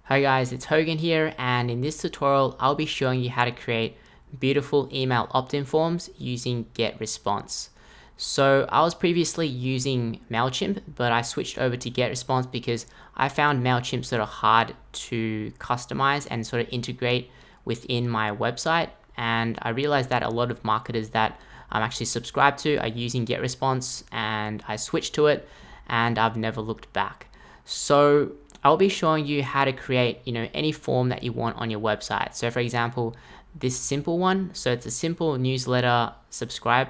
Hi guys, it's Hogan here, and in this tutorial I'll be showing you how to create beautiful email opt-in forms using GetResponse. So I was previously using MailChimp, but I switched over to GetResponse because I found MailChimp sort of hard to customize and sort of integrate within my website, and I realized that a lot of marketers that I'm actually subscribed to are using GetResponse, and I switched to it and I've never looked back. So I'll be showing you how to create, any form that you want on your website. So for example, this simple one, so it's a simple newsletter subscribe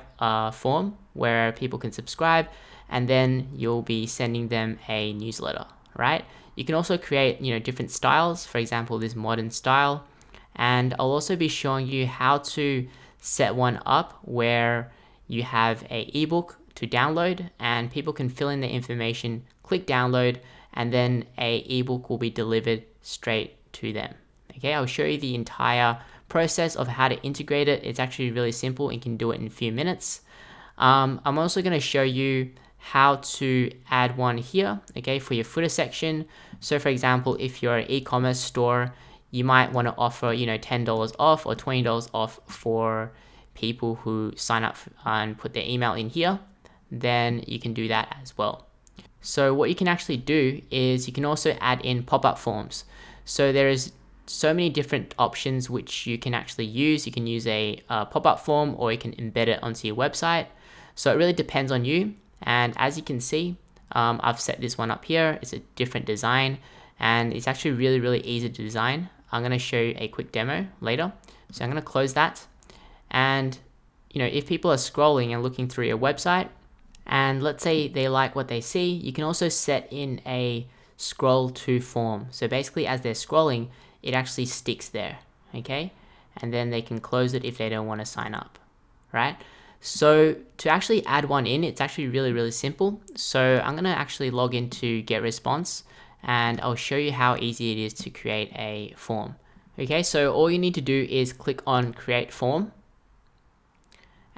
form where people can subscribe and then you'll be sending them a newsletter, right? You can also create, different styles, for example, this modern style. And I'll also be showing you how to set one up where you have a ebook to download and people can fill in the information, click download, and then a ebook will be delivered straight to them. Okay, I'll show you the entire process of how to integrate it. It's actually really simple and you can do it in a few minutes. I'm also going to show you how to add one here, okay, for your footer section. So for example, if you're an e-commerce store, you might want to offer, $10 off or $20 off for people who sign up and put their email in here. Then you can do that as well. So what you can actually do is you can also add in pop-up forms. So there is so many different options which you can actually use. You can use a pop-up form or you can embed it onto your website. So it really depends on you. And as you can see, I've set this one up here. It's a different design and it's actually really, really easy to design. I'm going to show you a quick demo later. So I'm going to close that. And if people are scrolling and looking through your website, and let's say they like what they see, you can also set in a scroll to form. So basically as they're scrolling, it actually sticks there, okay? And then they can close it if they don't want to sign up, right? So to actually add one in, it's actually really, really simple. So I'm gonna actually log into GetResponse and I'll show you how easy it is to create a form. Okay, so all you need to do is click on Create Form.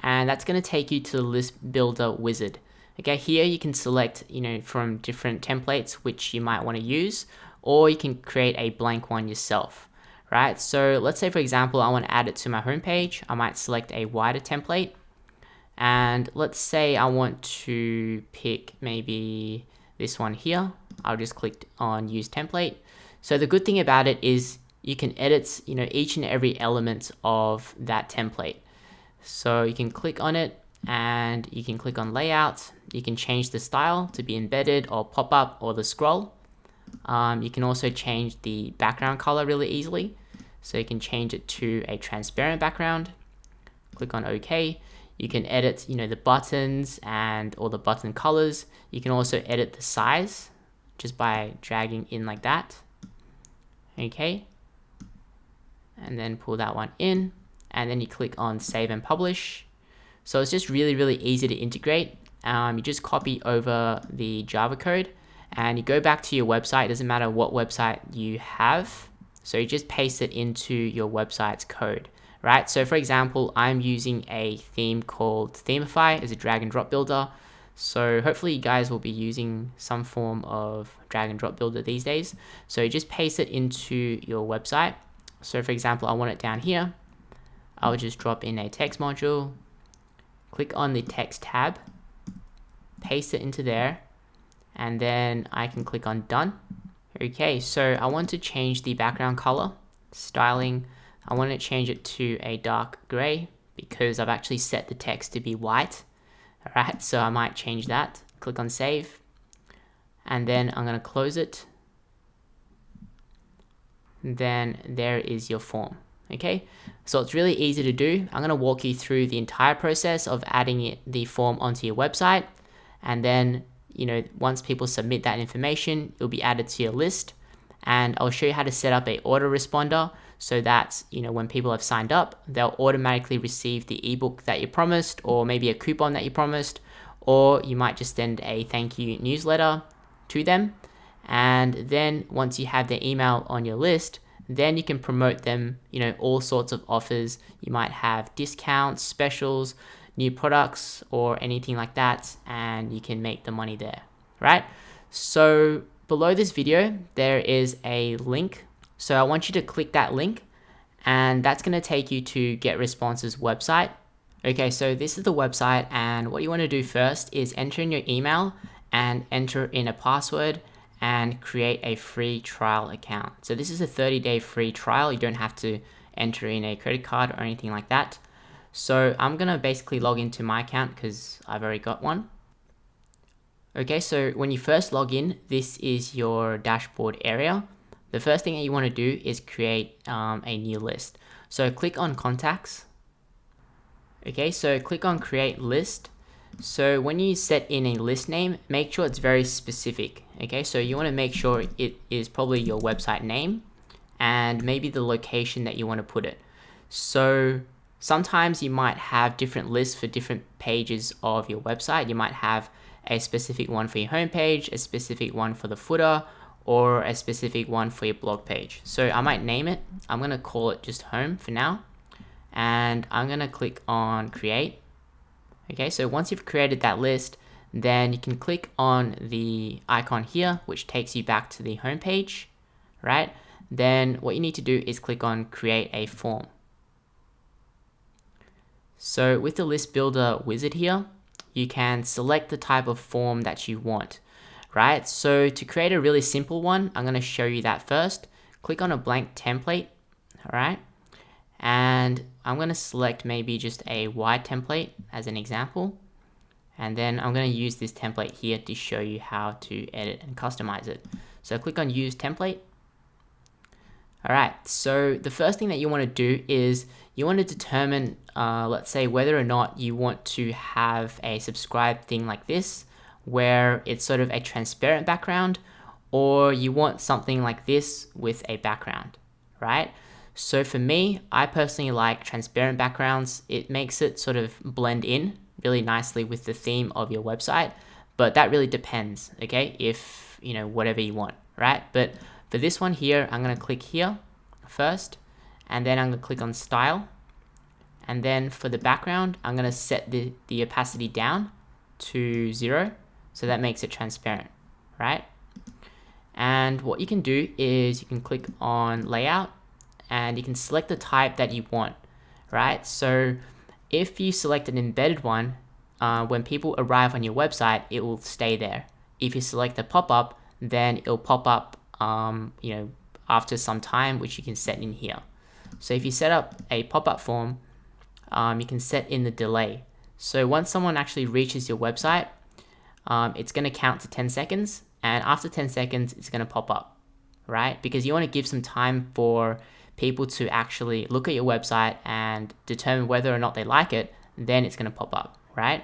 And that's going to take you to the list builder wizard. Okay, here you can select, from different templates which you might want to use, or you can create a blank one yourself, right? So let's say, for example, I want to add it to my homepage. I might select a wider template, and let's say I want to pick maybe this one here. I'll just click on Use Template. So the good thing about it is you can edit, each and every element of that template. So you can click on it and you can click on layout. You can change the style to be embedded or pop up or the scroll. You can also change the background color really easily. So you can change it to a transparent background. Click on OK. You can edit, the buttons and all the button colors. You can also edit the size just by dragging in like that. Okay. And then pull that one in. And then you click on Save and Publish. So it's just really, really easy to integrate. You just copy over the Java code and you go back to your website. It doesn't matter what website you have. So you just paste it into your website's code, right? So for example, I'm using a theme called Themify as a drag and drop builder. So hopefully you guys will be using some form of drag and drop builder these days. So you just paste it into your website. So for example, I want it down here. I'll just drop in a text module, click on the text tab, paste it into there, and then I can click on done. Okay, so I want to change the background color, styling. I want to change it to a dark gray because I've actually set the text to be white. All right, so I might change that. Click on save, and then I'm going to close it. And then there is your form. Okay, so it's really easy to do. I'm going to walk you through the entire process of adding the form onto your website. And then, once people submit that information, it'll be added to your list. And I'll show you how to set up a autoresponder so that, when people have signed up, they'll automatically receive the ebook that you promised, or maybe a coupon that you promised, or you might just send a thank you newsletter to them. And then once you have their email on your list, then you can promote them, all sorts of offers. You might have discounts, specials, new products, or anything like that, and you can make the money there, right? So below this video, there is a link So I want you to click that link, and that's going to take you to GetResponse's website. Okay, so this is the website, and what you want to do first is enter in your email and enter in a password and create a free trial account. So this is a 30-day free trial. You don't have to enter in a credit card or anything like that. So I'm going to basically log into my account because I've already got one. Okay, so when you first log in, this is your dashboard area. The first thing that you want to do is create a new list. So click on contacts. Okay, so click on create list. So when you set in a list name, make sure it's very specific. Okay, so you want to make sure it is probably your website name and maybe the location that you want to put it. So sometimes you might have different lists for different pages of your website. You might have a specific one for your homepage, a specific one for the footer, or a specific one for your blog page. So I might name it. I'm going to call it just home for now. And I'm going to click on create. Okay, so once you've created that list, then you can click on the icon here, which takes you back to the home page, right? Then what you need to do is click on create a form. So with the list builder wizard here, you can select the type of form that you want, right? So to create a really simple one, I'm going to show you that first. Click on a blank template, all right? And I'm going to select maybe just a wide template as an example. And then I'm going to use this template here to show you how to edit and customize it. So click on use template. All right, so the first thing that you want to do is you want to determine, let's say, whether or not you want to have a subscribe thing like this, where it's sort of a transparent background, or you want something like this with a background, right? So for me, I personally like transparent backgrounds. It makes it sort of blend in really nicely with the theme of your website, but that really depends, okay? If, you know, whatever you want, right? But for this one here, I'm going to click here first, and then I'm going to click on style. And then for the background, I'm going to set the opacity down to 0. So that makes it transparent, right? And what you can do is you can click on layout, and you can select the type that you want, right? So if you select an embedded one, when people arrive on your website, it will stay there. If you select a pop-up, then it'll pop up, you know, after some time, which you can set in here. So if you set up a pop-up form, you can set in the delay. So once someone actually reaches your website, it's going to count to 10 seconds, and after 10 seconds, it's going to pop up, right? Because you want to give some time for people to actually look at your website and determine whether or not they like it, then it's going to pop up, right?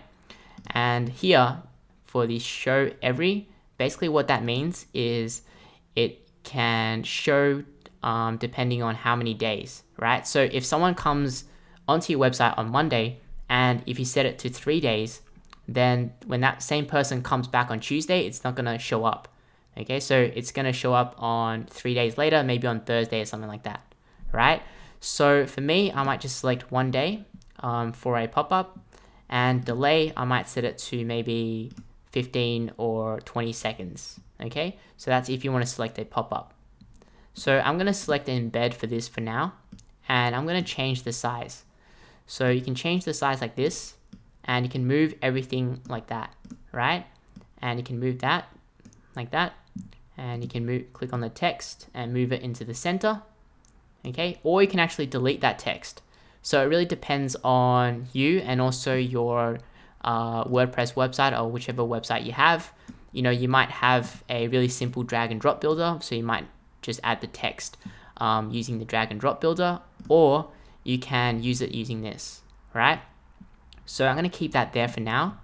And here for the show every, basically what that means is it can show depending on how many days, right? So if someone comes onto your website on Monday, and if you set it to 3 days, then when that same person comes back on Tuesday, it's not going to show up. Okay, so it's going to show up on 3 days later, maybe on Thursday or something like that, right? So for me, I might just select 1 day for a pop-up, and delay, I might set it to maybe 15 or 20 seconds. Okay, so that's if you want to select a pop-up. So I'm going to select an embed for this for now, and I'm going to change the size. So you can change the size like this, and you can move everything like that, right? And you can move that like that, and you can click on the text and move it into the center, okay? Or you can actually delete that text. So it really depends on you and also your WordPress website or whichever website you have. You know, you might have a really simple drag and drop builder, so you might just add the text using the drag and drop builder, or you can use it using this, right? So I'm going to keep that there for now.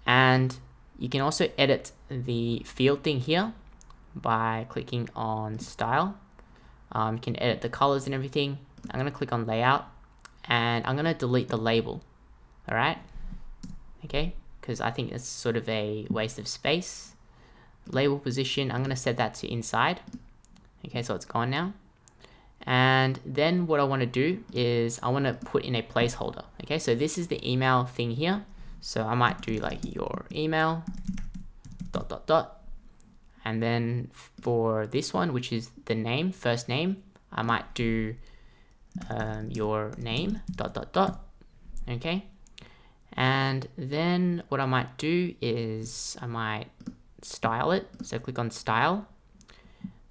And you can also edit the field thing here by clicking on style. You can edit the colors and everything. I'm going to click on layout, and I'm going to delete the label, all right? Okay, because I think it's sort of a waste of space. Label position, I'm going to set that to inside. Okay, so it's gone now. And then what I want to do is I want to put in a placeholder. Okay, so this is the email thing here. So I might do like your email ... And then for this one, which is the name, first name, I might do your name, ... Okay. And then what I might do is I might style it. So click on style.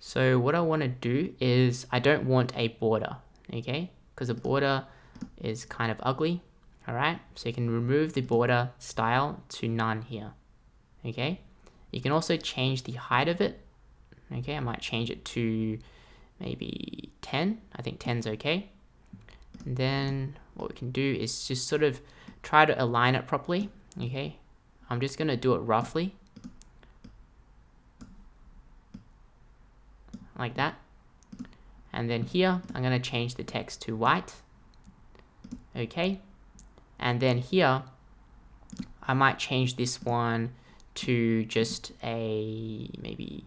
So what I want to do is I don't want a border, okay? Because a border is kind of ugly. All right. So you can remove the border style to none here. Okay. You can also change the height of it. Okay. I might change it to maybe 10. I think 10's okay. And then what we can do is just sort of try to align it properly. Okay. I'm just going to do it roughly. Like that. And then here, I'm going to change the text to white. Okay. And then here, I might change this one to just maybe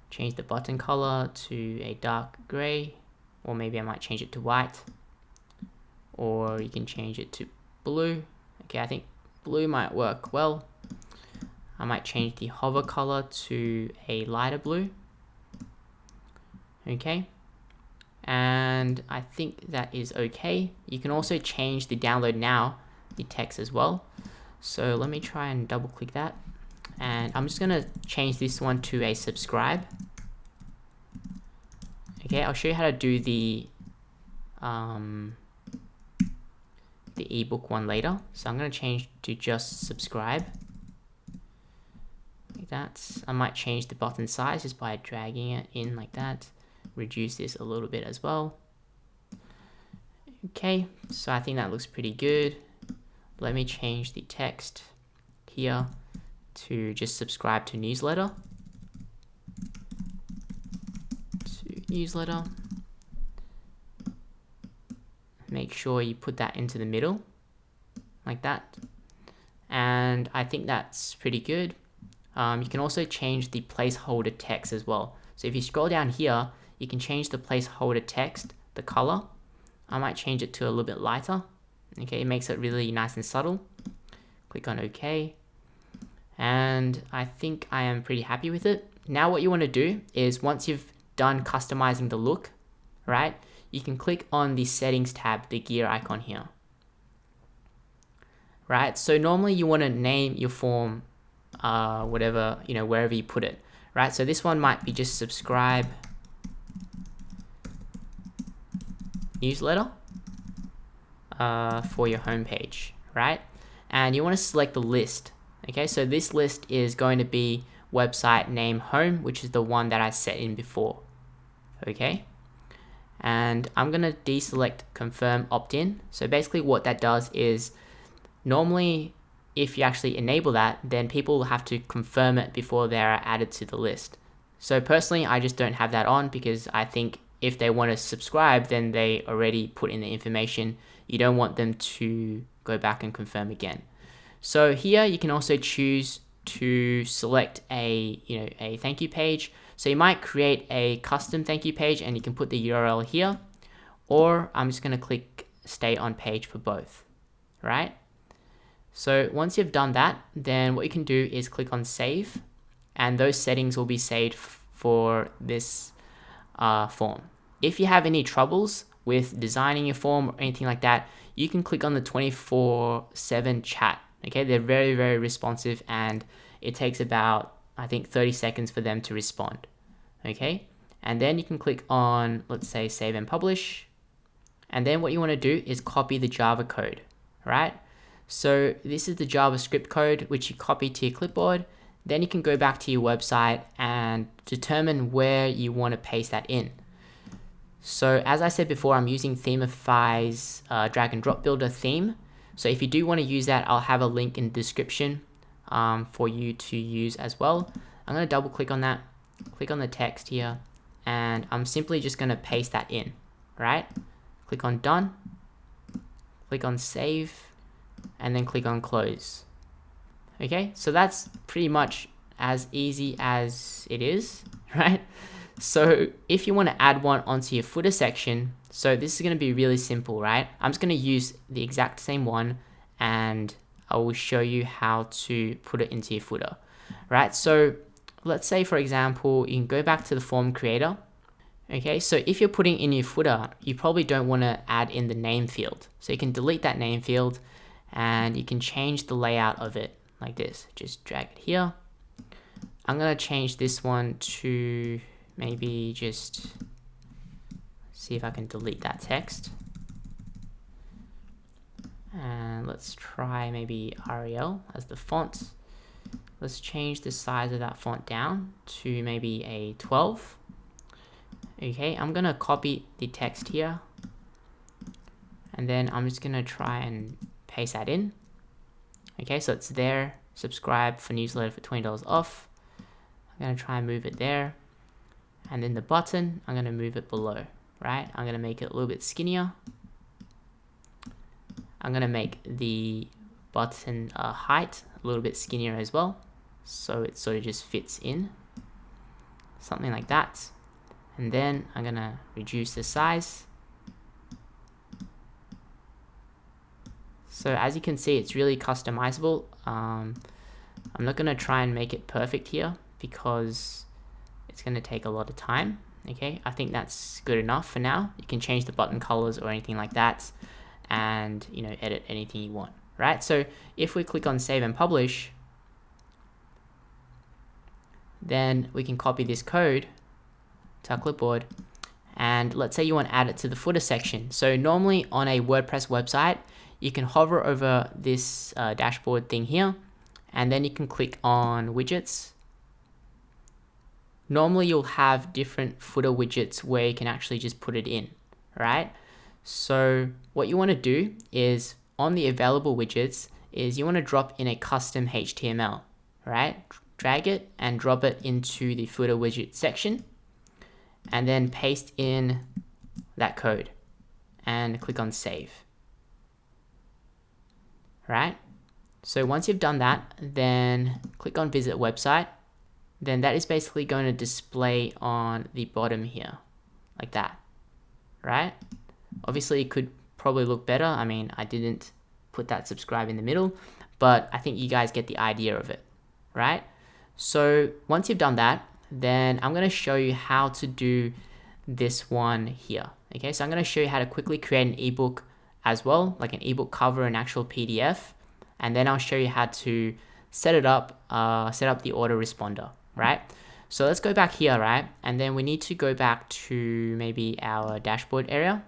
change the button color to a dark gray, or maybe I might change it to white, or you can change it to blue. Okay, I think blue might work well. I might change the hover color to a lighter blue. Okay, and I think that is okay. You can also change the download now, the text as well. So let me try and double click that. And I'm just gonna change this one to a subscribe. Okay, I'll show you how to do the ebook one later. So I'm gonna change to just subscribe. Like that. I might change the button size just by dragging it in like that. Reduce this a little bit as well. Okay, so I think that looks pretty good. Let me change the text here to just subscribe to newsletter. Make sure you put that into the middle like that. And I think that's pretty good. You can also change the placeholder text as well. So if you scroll down here, you can change the placeholder text, the color. I might change it to a little bit lighter. Okay, it makes it really nice and subtle. Click on OK. And I think I am pretty happy with it. Now what you want to do is once you've done customizing the look, right, you can click on the settings tab, the gear icon here. Right, so normally you want to name your form whatever, wherever you put it. Right, so this one might be just subscribe newsletter for your homepage, right? And you want to select the list. Okay, so this list is going to be website name home, which is the one that I set in before. Okay, and I'm going to deselect confirm opt-in. So basically what that does is normally if you actually enable that, then people will have to confirm it before they're added to the list. So personally, I just don't have that on because I think if they want to subscribe, then they already put in the information. You don't want them to go back and confirm again. So here you can also choose to select a thank you page. So you might create a custom thank you page and you can put the URL here, or I'm just going to click stay on page for both, right? So once you've done that, then what you can do is click on save, and those settings will be saved for this form. If you have any troubles with designing your form or anything like that, you can click on the 24/7 chat. Okay, they're very, very responsive, and it takes about, I think, 30 seconds for them to respond. Okay, and then you can click on, let's say, save and publish. And then what you want to do is copy the Java code, right? So this is the JavaScript code, which you copy to your clipboard. Then you can go back to your website and determine where you want to paste that in. So as I said before, I'm using Themify's drag and drop builder theme. So if you do want to use that, I'll have a link in the description for you to use as well. I'm going to double click on that, click on the text here, and I'm simply just going to paste that in, right? Click on done, click on save, and then click on close. Okay, so that's pretty much as easy as it is, right? So if you want to add one onto your footer section, so this is going to be really simple, right? I'm just going to use the exact same one and I will show you how to put it into your footer, right? So let's say for example, you can go back to the form creator. Okay, so if you're putting in your footer, you probably don't want to add in the name field. So you can delete that name field and you can change the layout of it like this. Just drag it here. I'm going to change this one to maybe just see if I can delete that text. And let's try maybe Arial as the font. Let's change the size of that font down to maybe a 12. Okay, I'm gonna copy the text here, and then I'm just gonna try and paste that in. Okay, so it's there. Subscribe for newsletter for $20 off. I'm gonna try and move it there, and then the button, I'm gonna move it below, right? I'm gonna make it a little bit skinnier. I'm gonna make the button height a little bit skinnier as well, so it sort of just fits in, something like that. And then I'm gonna reduce the size. So as you can see, it's really customizable. I'm not gonna try and make it perfect here because it's gonna take a lot of time. Okay, I think that's good enough for now. You can change the button colors or anything like that, and edit anything you want, right? So if we click on save and publish, then we can copy this code to our clipboard, and let's say you want to add it to the footer section. So normally on a WordPress website, you can hover over this dashboard thing here, and then you can click on widgets. Normally you'll have different footer widgets where you can actually just put it in, right? So what you want to do is on the available widgets is you want to drop in a custom HTML, right? Drag it and drop it into the footer widget section, and then paste in that code and click on save. Right? So once you've done that, then click on visit website. Then that is basically going to display on the bottom here, like that, right? Obviously it could probably look better. I mean, I didn't put that subscribe in the middle, but I think you guys get the idea of it, right? So once you've done that, then I'm going to show you how to do this one here. Okay, so I'm going to show you how to quickly create an ebook as well, like an ebook cover, an actual PDF, and then I'll show you how to set it up, set up the autoresponder, right? So let's go back here, right? And then we need to go back to maybe our dashboard area.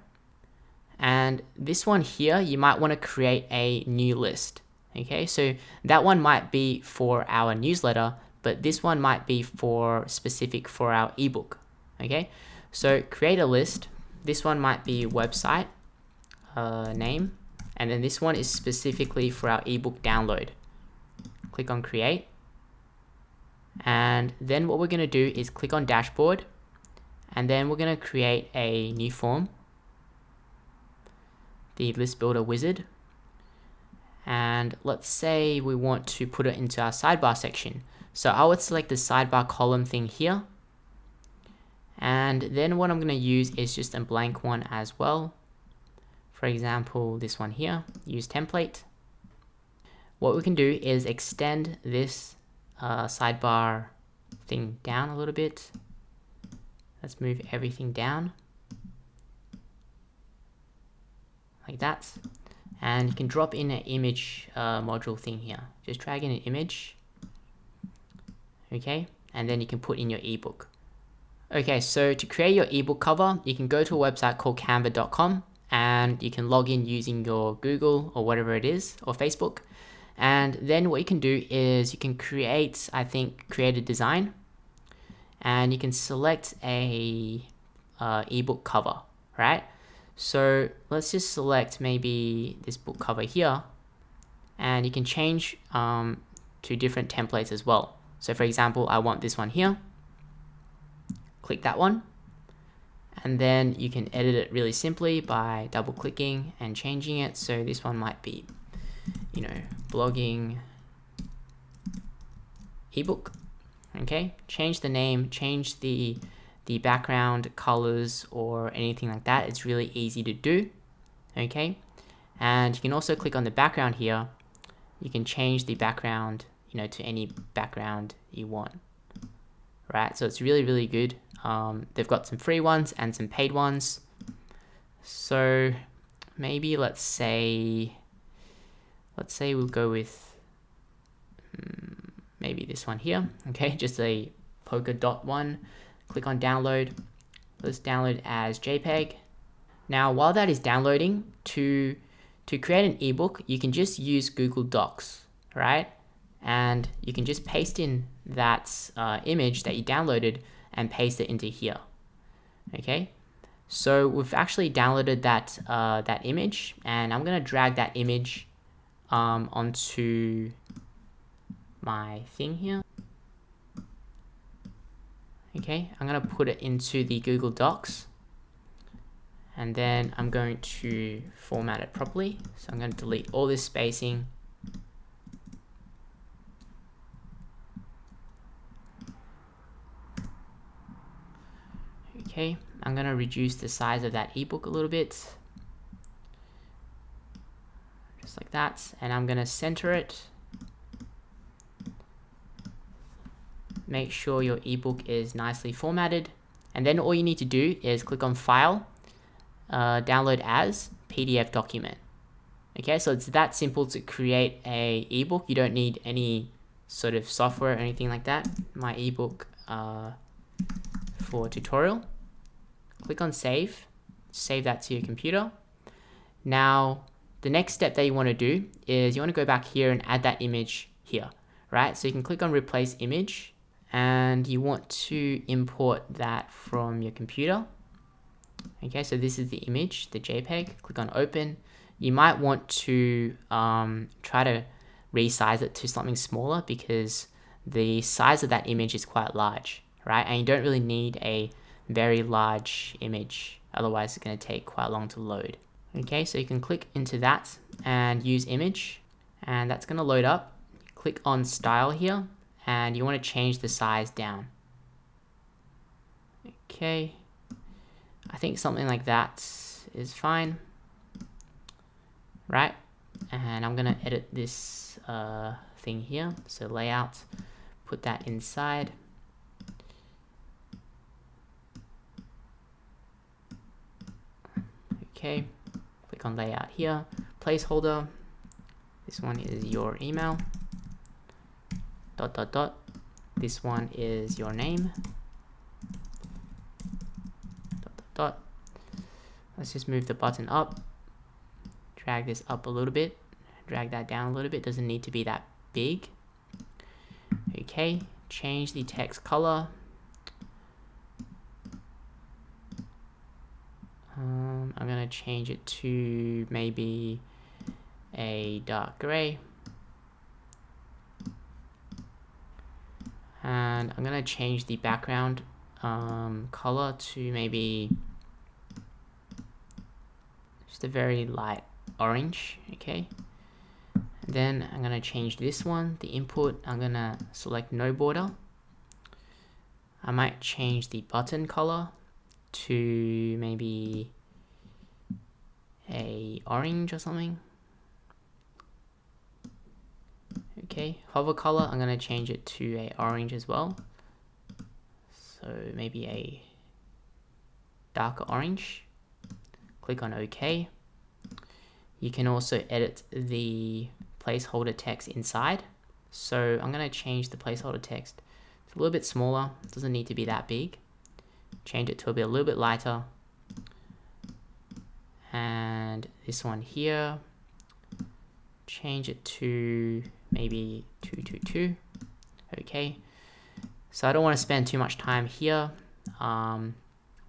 And this one here, you might want to create a new list. Okay, so that one might be for our newsletter, but this one might be for specific for our ebook. Okay, so create a list. This one might be website name, and then this one is specifically for our ebook download. Click on create, and then what we're going to do is click on dashboard, and then we're going to create a new form, the list builder wizard. And let's say we want to put it into our sidebar section. So I would select the sidebar column thing here. And then what I'm going to use is just a blank one as well. For example, this one here, use template. What we can do is extend this sidebar thing down a little bit. Let's move everything down like that. And you can drop in an image module thing here. Just drag in an image. Okay, and then you can put in your ebook. Okay, so to create your ebook cover, you can go to a website called canva.com, and you can log in using your Google or whatever it is, or Facebook. And then what you can do is you can create, create a design, and you can select a ebook cover, right? So let's just select maybe this book cover here, and you can change to different templates as well. So for example, I want this one here. Click that one, and then you can edit it really simply by double clicking and changing it. So this one might be, blogging ebook. Okay, change the name, change the background colors or anything like that. It's really easy to do. Okay, and you can also click on the background here. You can change the background, to any background you want. right? So it's really good. They've got some free ones and some paid ones. So maybe let's say we'll go with maybe this one here. Okay, just a polka dot one. Click on download. Let's download as JPEG. Now, while that is downloading, to create an ebook, you can just use Google Docs, right? And you can just paste in that image that you downloaded and paste it into here. Okay, so we've actually downloaded that that image, and I'm gonna drag that image onto my thing here. Okay, I'm gonna put it into the Google Docs, and then I'm going to format it properly. So I'm going to delete all this spacing. Okay, I'm going to reduce the size of that ebook a little bit, just like that, and I'm going to center it. Make sure your ebook is nicely formatted, and then all you need to do is click on File, download as PDF document. Okay, so it's that simple to create a ebook. You don't need any sort of software or anything like that. My ebook for tutorial. Click on save that to your computer. Now the next step that you want to do is you want to go back here and add that image here, right? So you can click on replace image, and you want to import that from your computer. Okay, so this is the image, the JPEG. Click on open. You might want to try to resize it to something smaller because the size of that image is quite large, right? And you don't really need a very large image, otherwise it's going to take quite long to load. Okay, so you can click into that and use image, and that's going to load up. Click on style here, and you want to change the size down. Okay, I think something like that is fine, right? And I'm gonna edit this thing here. So layout, put that inside. Okay, click on layout here. Placeholder, this one is your email. ... This one is your name. ... Let's just move the button up. Drag this up a little bit. Drag that down a little bit. Doesn't need to be that big. Okay, change the text color. I'm gonna change it to maybe a dark gray. And I'm gonna change the background color to maybe just a very light orange. Okay, and then I'm gonna change this one, the input. I'm gonna select no border. I might change the button color to maybe a orange or something. Okay, hover color, I'm gonna change it to a orange as well. So maybe a darker orange. Click on OK. You can also edit the placeholder text inside. So I'm gonna change the placeholder text to a little bit smaller. It doesn't need to be that big. Change it to a little bit lighter. And this one here, change it to maybe 222. Okay, so I don't want to spend too much time here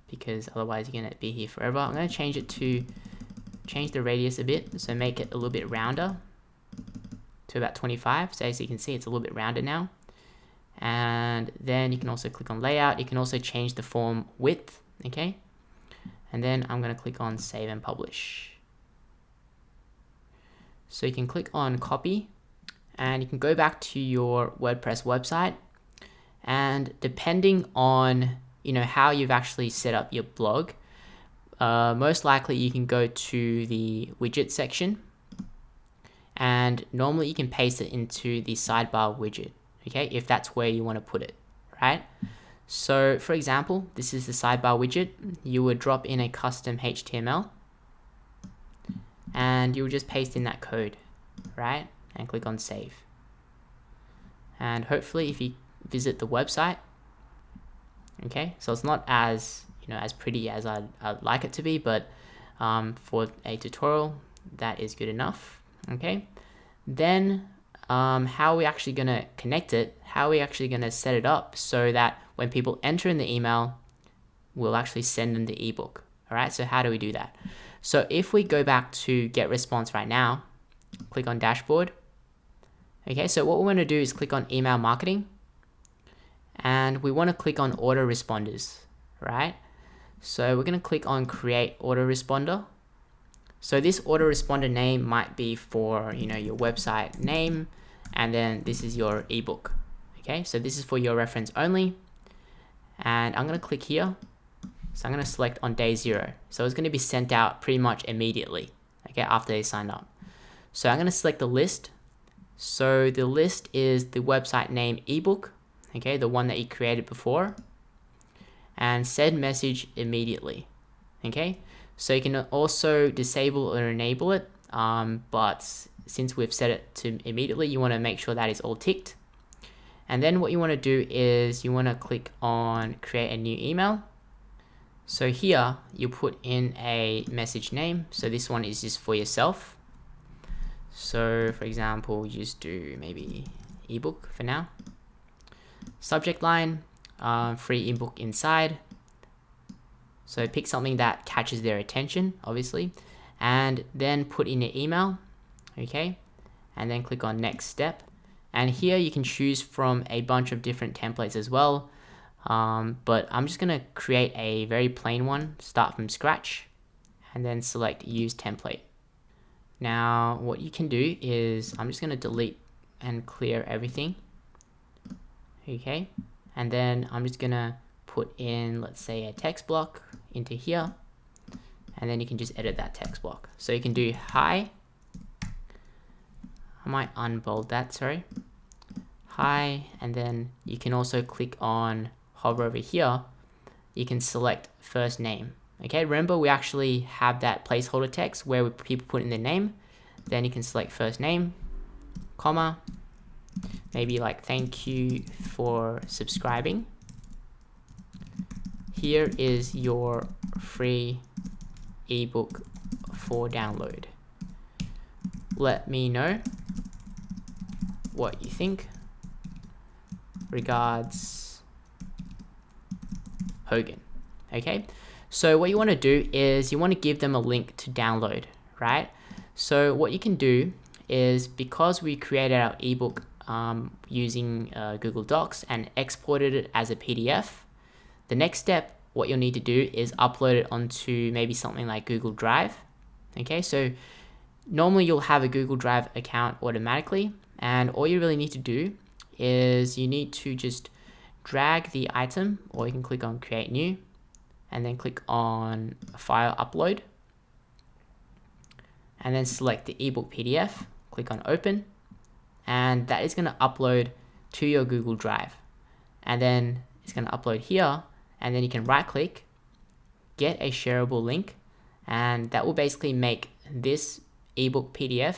because otherwise you're going to be here forever. I'm going to change the radius a bit, so make it a little bit rounder to about 25. So as you can see, it's a little bit rounder now. And then you can also click on layout. You can also change the form width. Okay, and then I'm going to click on save and publish. So you can click on copy, and you can go back to your WordPress website, and depending on how you've actually set up your blog, most likely you can go to the widget section, and normally you can paste it into the sidebar widget, okay, if that's where you want to put it, right? So for example, this is the sidebar widget. You would drop in a custom HTML and you would just paste in that code, right? And click on save. And hopefully if you visit the website, okay, so it's not as as pretty as I'd like it to be, but for a tutorial that is good enough. Okay, then how are we actually going to connect it? How are we actually going to set it up so that when people enter in the email, we'll actually send them the ebook? All right, so how do we do that? So if we go back to GetResponse right now, click on dashboard. Okay, so what we want to do is click on email marketing, and we want to click on autoresponders, right? So we're going to click on create autoresponder. So this autoresponder name might be for your website name, and then this is your ebook. Okay, so this is for your reference only, and I'm going to click here. So I'm going to select on day 0. So it's going to be sent out pretty much immediately, okay, after they signed up. So I'm going to select the list. So the list is the website name ebook, okay, the one that you created before, and send message immediately. Okay, so you can also disable or enable it, but since we've set it to immediately, you want to make sure that is all ticked. And then what you want to do is you want to click on create a new email. So here you put in a message name. So this one is just for yourself. So for example, you just do maybe ebook for now. Subject line, free ebook inside. So pick something that catches their attention, obviously, and then put in your email, okay, and then click on next step. And here you can choose from a bunch of different templates as well, but I'm just going to create a very plain one, start from scratch, and then select use template. Now what you can do is I'm just going to delete and clear everything, okay, and then I'm just going to put in, let's say, a text block into here, and then you can just edit that text block. So you can do hi, I might unbold that, sorry, hi, and then you can also click on, hover over here, you can select first name. Okay, remember we actually have that placeholder text where people put in their name. Then you can select first name, comma, maybe like thank you for subscribing. Here is your free ebook for download. Let me know what you think. Regards, Hogan. Okay, so what you want to do is you want to give them a link to download, right? So what you can do is, because we created our ebook using Google Docs and exported it as a PDF, the next step, what you'll need to do is upload it onto maybe something like Google Drive. Okay, so normally you'll have a Google Drive account automatically, and all you really need to do is you need to just drag the item, or you can click on create new, and then click on file upload, and then select the ebook PDF, click on open, and that is going to upload to your Google Drive. And then it's going to upload here, and then you can right click, get a shareable link, and that will basically make this ebook PDF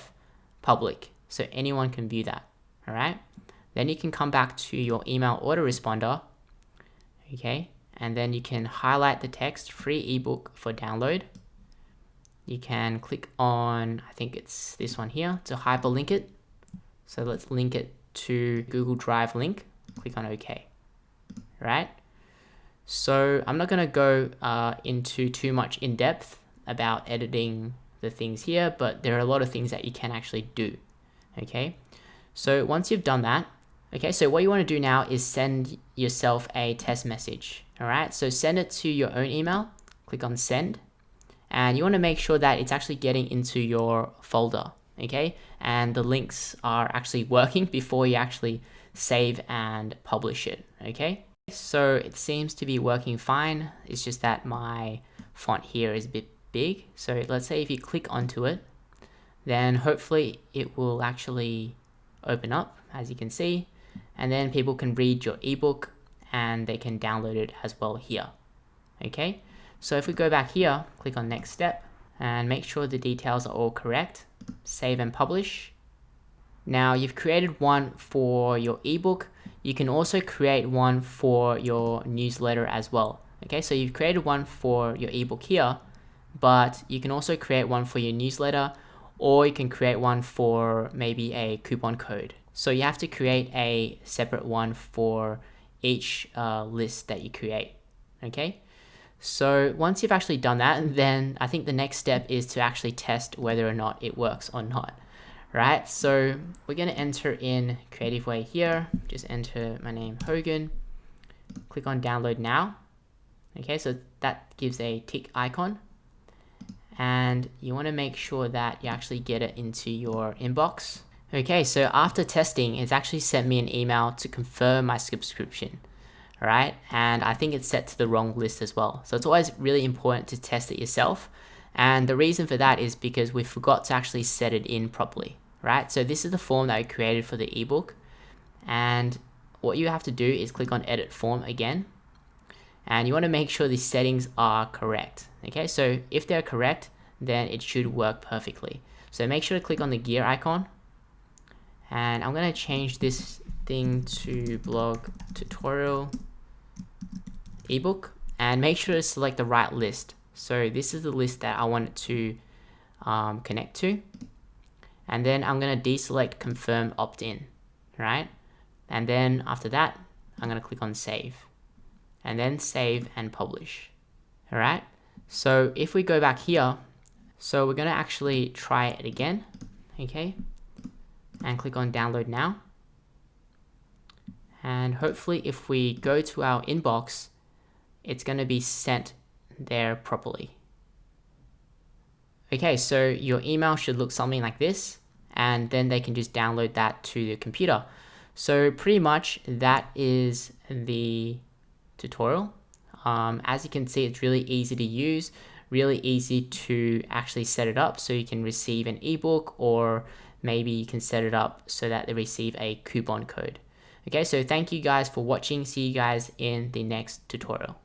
public, so anyone can view that. All right, then you can come back to your email autoresponder, okay, and then you can highlight the text free ebook for download. You can click on, I think it's this one here, to hyperlink it. So let's link it to Google Drive link, click on OK, right? So I'm not going to go into too much in depth about editing the things here, but there are a lot of things that you can actually do, okay? So once you've done that, okay, so what you want to do now is send yourself a test message, all right? So send it to your own email, click on send, and you want to make sure that it's actually getting into your folder, okay? And the links are actually working before you actually save and publish it, okay? So it seems to be working fine. It's just that my font here is a bit big. So let's say if you click onto it, then hopefully it will actually open up, as you can see, and then people can read your ebook, and they can download it as well here. Okay, so if we go back here, click on next step and make sure the details are all correct, save and publish. Now you've created one for your ebook. You can also create one for your newsletter as well. Okay, so you've created one for your ebook here, but you can also create one for your newsletter, or you can create one for maybe a coupon code. So you have to create a separate one for each list that you create. Okay, so once you've actually done that, then I think the next step is to actually test whether or not it works or not. Right, so we're going to enter in creative way here. Just enter my name, Hogan. Click on download now. Okay, so that gives a tick icon, and you want to make sure that you actually get it into your inbox. Okay, so after testing, it's actually sent me an email to confirm my subscription. Right, and I think it's set to the wrong list as well. So it's always really important to test it yourself. And the reason for that is because we forgot to actually set it in properly, right? So this is the form that I created for the ebook. And what you have to do is click on edit form again. And you want to make sure the settings are correct. Okay, so if they're correct, then it should work perfectly. So make sure to click on the gear icon. And I'm going to change this thing to blog tutorial ebook. And make sure to select the right list. So this is the list that I want it to connect to. And then I'm going to deselect confirm opt-in, right? And then after that, I'm going to click on save. And then save and publish. All right. So if we go back here, so we're going to actually try it again. Okay. And click on download now. And hopefully if we go to our inbox, it's going to be sent there properly. Okay, so your email should look something like this, and then they can just download that to the computer. So pretty much that is the tutorial. As you can see, it's really easy to use, really easy to actually set it up so you can receive an ebook, or maybe you can set it up so that they receive a coupon code. Okay, so thank you guys for watching. See you guys in the next tutorial.